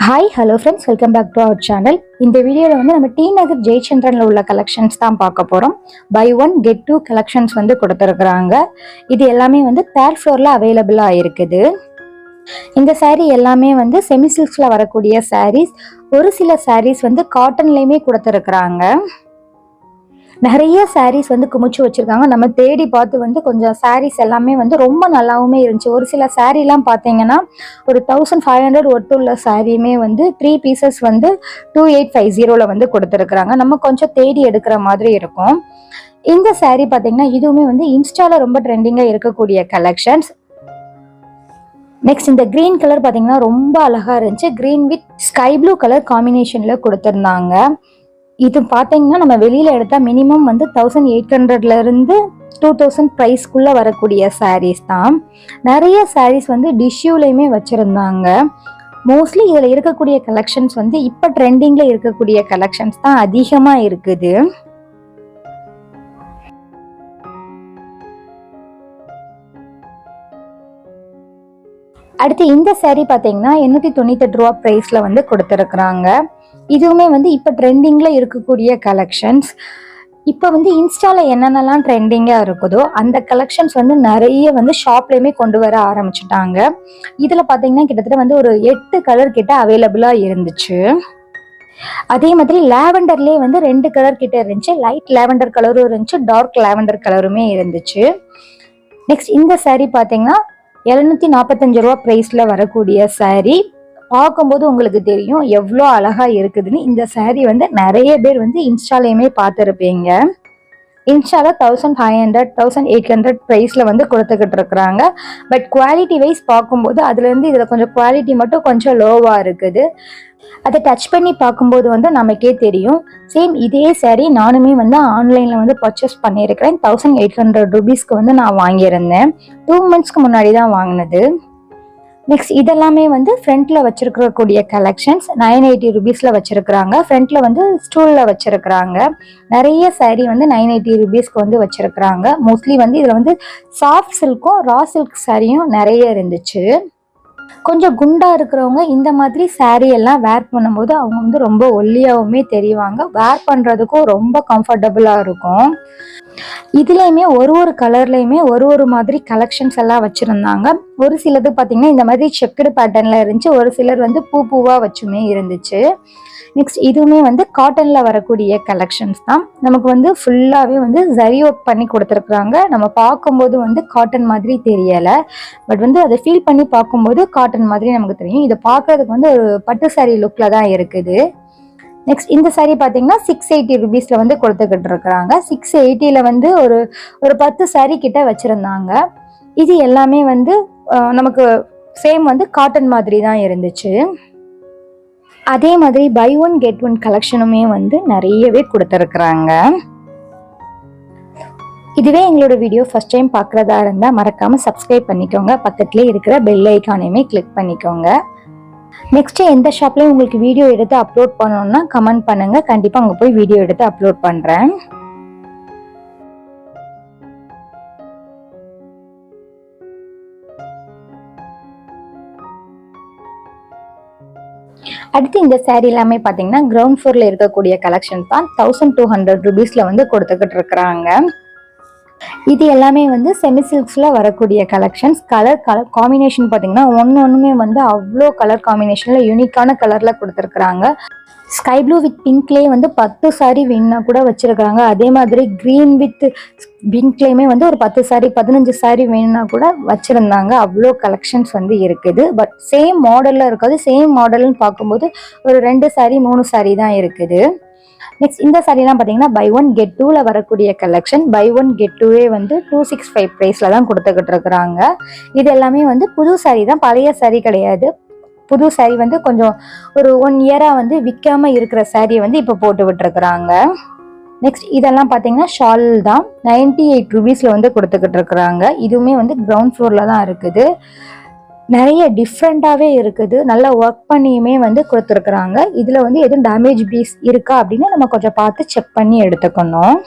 Hi hello friends, welcome back to our channel. இந்த வீடியோவில் வந்து நம்ம டி நகர் ஜெயச்சந்திரனில் உள்ள கலெக்ஷன்ஸ் தான் பார்க்க போகிறோம். Buy one get two collections வந்து கொடுத்துருக்குறாங்க. இது எல்லாமே வந்து தேர்ட் ஃப்ளோரில் அவைலபிளாக இருக்குது. இந்த சாரீ எல்லாமே வந்து செமி சில்க்ஸில் வரக்கூடிய சாரீஸ். ஒரு சில சாரீஸ் வந்து காட்டன்லேயுமே கொடுத்துருக்குறாங்க. நிறைய சாரீஸ் வந்து குமிச்சு வச்சிருக்காங்க. நம்ம தேடி பார்த்து வந்து கொஞ்சம் சாரீஸ் எல்லாமே வந்து ரொம்ப நல்லாவுமே இருந்துச்சு. ஒரு சில சாரீலாம் பார்த்தீங்கன்னா ஒரு 1500 ஒர்த்துள்ள சாரியுமே வந்து 3 பீசஸ் வந்து 2850 வந்து கொடுத்துருக்குறாங்க. நம்ம கொஞ்சம் தேடி எடுக்கிற மாதிரி இருக்கும். இந்த சாரீ பார்த்தீங்கன்னா இதுவுமே வந்து இன்ஸ்டால ரொம்ப ட்ரெண்டிங்காக இருக்கக்கூடிய கலெக்ஷன்ஸ். நெக்ஸ்ட் இந்த கிரீன் கலர் பார்த்தீங்கன்னா ரொம்ப அழகா இருந்துச்சு. Green with sky blue colour காம்பினேஷன்ல கொடுத்துருந்தாங்க. இது பார்த்தீங்கன்னா நம்ம வெளியில எடுத்தா மினிமம் வந்து 1800ல இருந்து 2000 ப்ரைஸ்க்குள்ள வரக்கூடிய சாரீஸ் தான். நிறைய சாரீஸ் வந்து டிஷ்யூலையுமே வச்சிருந்தாங்க. மோஸ்ட்லி இதில் இருக்கக்கூடிய கலெக்ஷன்ஸ் வந்து இப்போ ட்ரெண்டிங்ல இருக்கக்கூடிய கலெக்ஷன்ஸ் தான் அதிகமாக இருக்குது. அடுத்து இந்த சாரீ பார்த்தீங்கன்னா 898 ரூபா ப்ரைஸ்ல வந்து கொடுத்துருக்குறாங்க. இதுவுமே வந்து இப்போ ட்ரெண்டிங்ல இருக்கக்கூடிய கலெக்ஷன்ஸ். இப்போ வந்து இன்ஸ்டால என்னென்னலாம் ட்ரெண்டிங்காக இருக்குதோ அந்த கலெக்ஷன்ஸ் வந்து நிறைய வந்து ஷாப்லேயுமே கொண்டு வர ஆரம்பிச்சுட்டாங்க. இதில் பார்த்தீங்கன்னா கிட்டத்தட்ட வந்து ஒரு 8 கலர் கிட்ட அவைலபிளாக இருந்துச்சு. அதே மாதிரி லாவெண்டர்லேயே வந்து 2 கலர் கிட்ட இருந்துச்சு. லைட் லாவெண்டர் கலரும் இருந்துச்சு, டார்க் லாவெண்டர் கலருமே இருந்துச்சு. நெக்ஸ்ட் இந்த சாரீ பார்த்தீங்கன்னா 745 ரூபா ப்ரைஸ்ல வரக்கூடிய சாரீ. பார்க்கும்போது உங்களுக்கு தெரியும் எவ்வளோ அழகா இருக்குதுன்னு. இந்த சாரீ வந்து நிறைய பேர் வந்து இன்ஸ்டாலையுமே பார்த்துருப்பீங்க. இன்ஸ்டால 1500 1800 ப்ரைஸ்ல வந்து கொடுத்துக்கிட்டு இருக்கிறாங்க. பட் குவாலிட்டி வைஸ் பார்க்கும்போது அதுல இருந்து இதுல கொஞ்சம் குவாலிட்டி மட்டும் கொஞ்சம் லோவா இருக்குது. அதை டச் பண்ணி பார்க்கும்போது வந்து நமக்கே தெரியும். சேம் இதே சாரீ நானுமே வந்து ஆன்லைன்ல வந்து பர்ச்சேஸ் பண்ணியிருக்கிறேன். 1800 ருபீஸ்க்கு வந்து நான் வாங்கியிருந்தேன். 2 மந்த்ஸ்க்கு முன்னாடி தான் வாங்கினது. நெக்ஸ்ட் இதெல்லாமே வந்து ஃப்ரண்ட்ல வச்சிருக்கக்கூடிய கலெக்ஷன்ஸ் 980 ருபீஸ்ல வச்சிருக்கிறாங்க. ஃப்ரண்ட்ல வந்து ஸ்டூல்ல வச்சிருக்கிறாங்க. நிறைய சாரீ வந்து 980 ருபீஸ்க்கு வந்து வச்சிருக்கிறாங்க. மோஸ்ட்லி வந்து இதுல வந்து சாஃப்ட் சில்க்கும் ரா சில்க் சாரியும் நிறைய இருந்துச்சு. கொஞ்சம் குண்டா இருக்கிறவங்க இந்த மாதிரி சாரீ எல்லாம் வேர் பண்ணும்போது அவங்க வந்து ரொம்ப ஒல்லியாவுமே தெரிவாங்க. வேர் பண்றதுக்கும் ரொம்ப கம்ஃபர்டபுளா இருக்கும். இதுலயுமே ஒரு கலர்லயுமே ஒரு மாதிரி கலெக்ஷன்ஸ் எல்லாம் வச்சிருந்தாங்க. ஒரு சிலது பாத்தீங்கன்னா இந்த மாதிரி செக்குடு பேட்டர்ன்ல இருந்துச்சு. ஒரு சிலர் வந்து பூவா வச்சுமே இருந்துச்சு. நெக்ஸ்ட் இதுவுமே வந்து காட்டன்ல வரக்கூடிய கலெக்ஷன்ஸ் தான். நமக்கு வந்து ஃபுல்லாவே வந்து ஜரி ஒர்க் பண்ணி கொடுத்துருக்குறாங்க. நம்ம பார்க்கும்போது வந்து காட்டன் மாதிரி தெரியல. பட் வந்து அதை ஃபீல் பண்ணி பார்க்கும்போது காட்டன் மாதிரி நமக்கு தெரியும். இதை பார்க்கறதுக்கு வந்து ஒரு பட்டு சாரி லுக்ல தான் இருக்குது. நெக்ஸ்ட் இந்த சாரீ பார்த்தீங்கன்னா 680 ருபீஸ்ல வந்து கொடுத்துக்கிட்டு இருக்கிறாங்க. 680ல வந்து ஒரு 10 சாரீ கிட்ட வச்சிருந்தாங்க. இது எல்லாமே வந்து நமக்கு சேம் வந்து காட்டன் மாதிரி தான் இருந்துச்சு. அதே மாதிரி பை ஒன் கெட் ஒன் கலெக்ஷனுமே வந்து நிறையவே கொடுத்துருக்குறாங்க. இதுவே எங்களோட வீடியோ ஃபர்ஸ்ட் டைம் பார்க்குறதா இருந்தால் மறக்காம சப்ஸ்கிரைப் பண்ணிக்கோங்க. பக்கத்துலேயே இருக்கிற பெல் ஐக்கானையுமே கிளிக் பண்ணிக்கோங்க. நெக்ஸ்ட் எந்த ஷாப்லயும் உங்களுக்கு வீடியோ எடுத்து அப்லோட் பண்ணணும்னா கமெண்ட் பண்ணுங்க. கண்டிப்பா அங்க போய் வீடியோ எடுத்து அப்லோட் பண்றேன். அடுத்து இந்த சாரீ எல்லாமே பாத்தீங்கன்னா கிரவுண்ட் ஃப்ளோர்ல இருக்கக்கூடிய கலெக்ஷன் தான். 1200 ருபீஸ்ல வந்து கொடுத்துக்கிட்டு இருக்கிறாங்க. இது எல்லாமே வந்து செமி சில்க்ஸ்ல வரக்கூடிய கலெக்ஷன்ஸ். கலர் காம்பினேஷன் பார்த்தீங்கன்னா ஒன்றுமே வந்து அவ்வளோ கலர் காம்பினேஷன்ல யூனிக்கான கலர்ல கொடுத்துருக்குறாங்க. ஸ்கை ப்ளூ வித் பிங்க்லேயே வந்து 10 சாரீ வேணும்னா கூட வச்சிருக்காங்க. அதே மாதிரி கிரீன் வித் பிங்க்லேயுமே வந்து ஒரு 10 சாரீ 15 சாரீ வேணும்னா கூட வச்சிருந்தாங்க. அவ்வளோ கலெக்ஷன்ஸ் வந்து இருக்குது. பட் சேம் மாடல்ல இருக்காது. சேம் மாடல்னு பார்க்கும்போது ஒரு 2 சாரீ 3 சாரீ தான் இருக்குது. நெக்ஸ்ட் இந்த சாரீலாம் பார்த்தீங்கன்னா பை ஒன் கெட் டூல வரக்கூடிய கலெக்ஷன். பை ஒன் கெட் டூவே வந்து 265 ப்ரைஸ்ல தான் கொடுத்துக்கிட்டு இருக்கிறாங்க. இது எல்லாமே வந்து புது சாரீ தான், பழைய சாரீ கிடையாது. புது சாரீ வந்து கொஞ்சம் ஒரு 1 இயரா வந்து விற்காம இருக்கிற சாரியை வந்து இப்போ போட்டு விட்டுருக்குறாங்க. நெக்ஸ்ட் இதெல்லாம் பார்த்தீங்கன்னா ஷால் தான். 98 ருபீஸ்ல வந்து கொடுத்துக்கிட்டு இருக்கிறாங்க. இதுவுமே வந்து கிரவுண்ட் ஃப்ளோர்ல தான் இருக்குது. நிறைய டிஃப்ரெண்டாகவே இருக்குது. நல்லா ஒர்க் பண்ணியுமே வந்து கொடுத்துருக்குறாங்க. இதில் வந்து எதுவும் டேமேஜ் பீஸ் இருக்கா அப்படின்னு நம்ம கொஞ்சம் பார்த்து செக் பண்ணி எடுத்துக்கணும்.